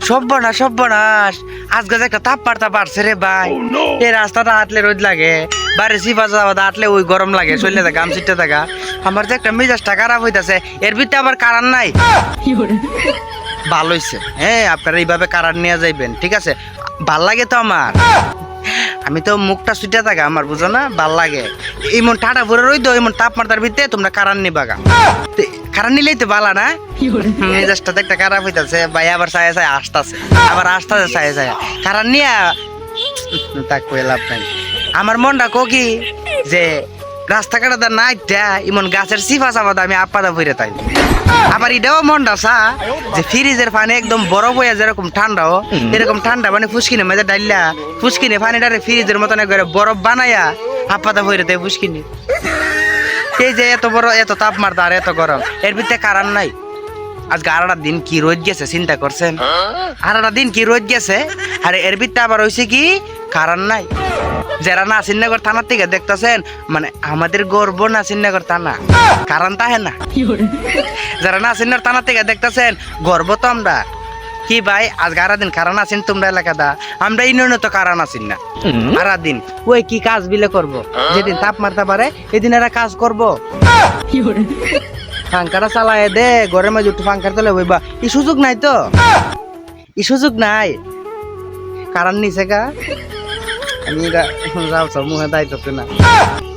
সর্বনাশ সর্বনাশ, আজকে যে একটা তাপমাত্রা বাড়ছে রে ভাই। এই রাস্তাটা হাঁটলে রোদ লাগে, বাড়ি সিফা যাওয়া হাঁটলে ওই গরম লাগে, শরীরে থাকা গাম ছিটতে থাকা। আমার যে একটা মেজাজটা খারাপ হইতাছে, এর ভিতরে আবার কারণ নাই। ভালো হইছে, হ্যাঁ আপনারা এইভাবে কারণ নিয়ে যাইবেন, ঠিক আছে? ভাল লাগে তো আমার, আমি তো মুখটা ছুটে থাকা আমার, বুঝো না? ভাল লাগে এমন ঠাডা ভরে রইদ, এমন তাপমাত্রার ভিতরে তোমরা কারণ নিবাগা। কারণ নিলেই তো ভালো না? মেজাজটা একটা খারাপ হইতাছে ভাই, আবার চায় চায় আসতেছে, আবার আসতেছে চায় চায় কারণ নিয়ে তা কই লাভ নাই। আমার মনটা কি যে রাস্তাঘাটে নাইটা এমন গাছের সিফা চাপা আমি আপাদা ভরে তাই। আবার এটাও মনটা চা যে ফ্রিজের পানি একদম বরফ হয়ে যেরকম ঠান্ডাও, এরকম ঠান্ডা মানে ফুসকিনে মেজে ডাইলা ফুসকিনে পানিটারে ফ্রিজের মতন একবারে বরফ বানাইয়া আপাদা ভরে দেয় ফুসকিনি। এই যে এত বড় এত তাপমাত্রা আর এত গরম, এর ভিতরে কারণ নাই। আজকে আরেকটা দিন কি রোদ গেছে চিন্তা করছেন? আরেকটা দিন কি রোদ গেছে, আর এর ভিতরে আবার হয়েছে কি কারণ নাই। যারা নাসিরনগর থানার থেকে দেখতেছেন, মানে আমাদের গর্ব নাসিরনগর থানা, কারণ তাহে না। যারা নাসিরনগর থানা থেকে দেখতেছেন, গর্ব তো আমরা। কি ভাই আজকে আরা দিন কারণ আছেন তোমরা এলাকাটা, আমরা ইউনিয়নে তো কারণ আছেন না। আরা দিন ওই কি কাজ বিলে করব, যেদিন তাপমাত্রা বাড়ে এদিন এরা কাজ করব। পাঙ্খাটা চালায় দে ঘরের মাঝে একটু পাঙ্খার তলে বইবা, এই সুযোগ নাই তো, এই সুযোগ নাই। কারণ নিছে গা আমি মুখে দায়িত্ব না।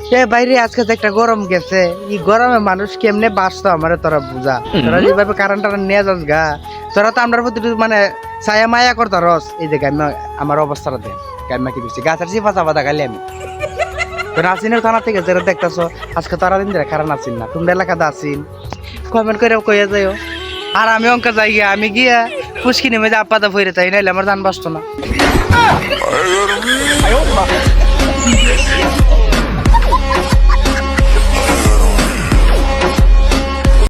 সে বাইরে আজকে তো একটা গরম গেছে, এই গরমে মানুষ কেমনে বাঁচতো আমার তোরা বুঝা। তোরা যেভাবে কারেন্ট নিয়ে যাস গা, তোরা তো আমরা প্রতি মানে ছায়া মায়া করতো রস। এই যে গাইমা আমার অবস্থাটা দেখ, গাইমা কি দিচ্ছি গাছের চিপা চাপা দেখালি আমি। নাসিনের থানা থেকে যারা দেখতেছো আজকে তারা দিন ধরে কারণ আছেন না, তোমরা এলাকাতে আছেন, কমেন্ট করে কইয়া যাইও। আর আমি অঙ্ক যাই গিয়া, আমি গিয়া ফুসকি নেমে যে আপাতা ভরে তাই নাইলে আমার জান বাঁচতো না।